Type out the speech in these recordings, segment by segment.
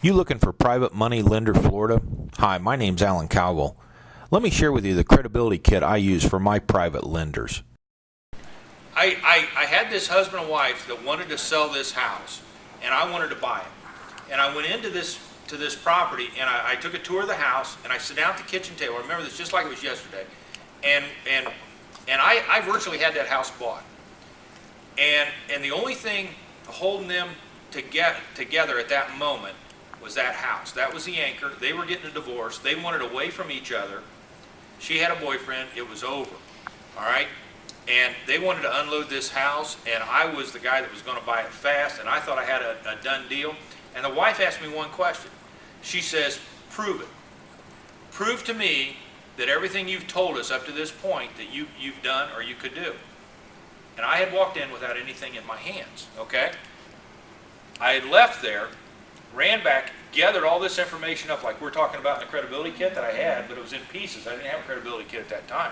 You looking for private money lender Florida? Hi, my name's Alan Cowgill. Let me share with you the credibility kit I use for my private lenders. I had this husband and wife that wanted to sell this house, and I wanted to buy it. And I went into this property, and I took a tour of the house, and I sat down at the kitchen table. I remember this just like it was yesterday. And I virtually had that house bought. And the only thing holding them together at that moment was that house. That was the anchor. They were getting a divorce. They wanted away from each other. She had a boyfriend. It was over. All right? And they wanted to unload this house, and I was the guy that was going to buy it fast, and I thought I had a done deal. And the wife asked me one question. She says, prove it. Prove to me that everything you've told us up to this point that you've done or you could do. And I had walked in without anything in my hands, okay? I had left there, ran back, gathered all this information up like we're talking about in the credibility kit that I had, but it was in pieces. I didn't have a credibility kit at that time.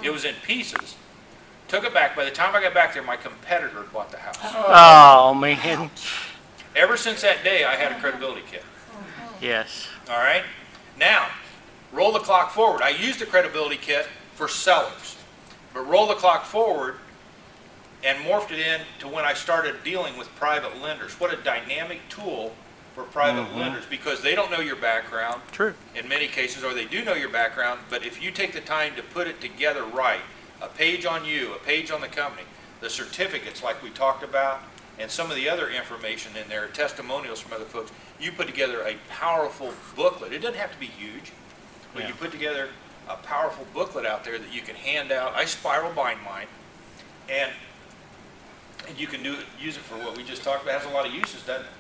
It was in pieces. Took it back. By the time I got back there, my competitor had bought the house. Oh, man. Ever since that day, I had a credibility kit. Yes. All right? Now, roll the clock forward. I used the credibility kit for sellers, but roll the clock forward and morphed it in to when I started dealing with private lenders. What a dynamic tool for private lenders, because they don't know your background. True. In many cases, or they do know your background, but if you take the time to put it together right, a page on you, a page on the company, the certificates like we talked about, and some of the other information in there, testimonials from other folks, you put together a powerful booklet. It doesn't have to be huge, but you put together a powerful booklet out there that you can hand out. I spiral bind mine, and you can use it for what we just talked about. It has a lot of uses, doesn't it?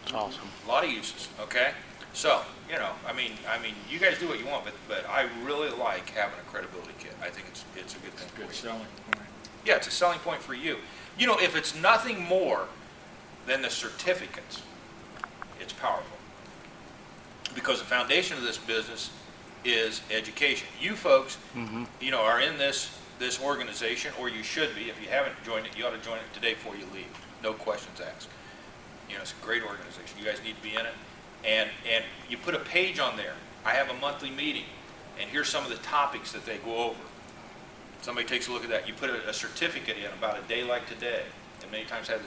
It's awesome. A lot of uses, okay? So, you know, I mean, you guys do what you want, but I really like having a credibility kit. I think it's a good thing. Good selling point. Yeah, it's a selling point for you. You know, if it's nothing more than the certificates, it's powerful. Because the foundation of this business is education. You folks, you know, are in this organization, or you should be. If you haven't joined it, you ought to join it today before you leave. No questions asked. You know, it's a great organization. You guys need to be in it. And you put a page on there. I have a monthly meeting, and here's some of the topics that they go over. Somebody takes a look at that. You put a certificate in about a day like today, and many times have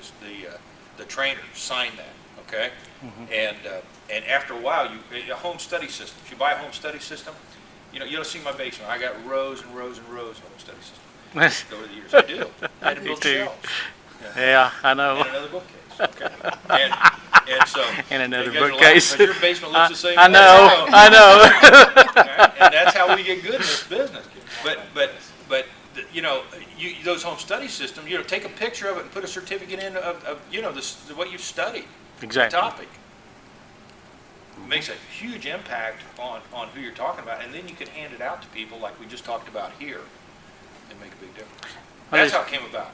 the trainer sign that, okay? And after a while, a home study system. If you buy a home study system, you know, you'll see my basement. I got rows and rows and rows of home study systems over the years. I do. I had to build shelves. Yeah, I know. And another bookcase. Okay. And so. And another you guys are bookcase. laughing, but your basement looks the same. I know. I know. Right? And that's how we get good in this business. But you know, those home study systems, you know, take a picture of it and put a certificate in of you know, what you've studied. Exactly. The topic. It makes a huge impact on who you're talking about, and then you can hand it out to people like we just talked about here and make a big difference. That's how it came about.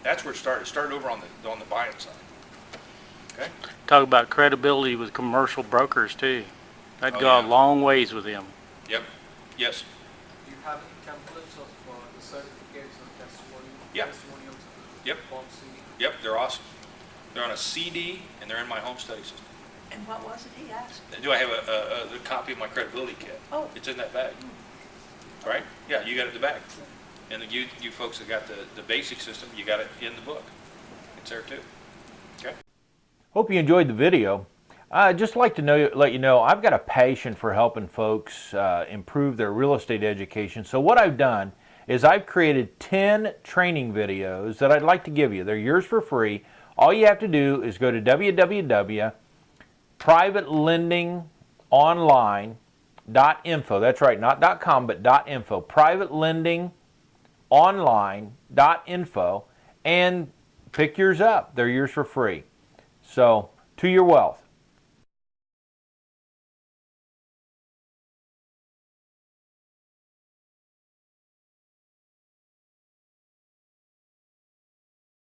That's where it started. It started over on the buying side. Okay? Talk about credibility with commercial brokers, too. That'd go a long ways with them. Yep. Yes. Do you have any templates of the certificates and Yep. testimonials? Yep. On CD? Yep, they're awesome. They're on a CD, and they're in my home study system. And what was it he asked? Do I have a copy of my credibility kit? Oh. It's in that bag. Right? Yeah, you got it in the bag. And you folks that got the basic system, you got it in the book. It's there too. Okay? Hope you enjoyed the video. I'd just like to let you know I've got a passion for helping folks improve their real estate education. So what I've done is I've created 10 training videos that I'd like to give you. They're yours for free. All you have to do is go to www.privatelendingonline.info. That's right, not .com, but .info. Privatelendingonline.info, and pick yours up. They're yours for free. So, to your wealth.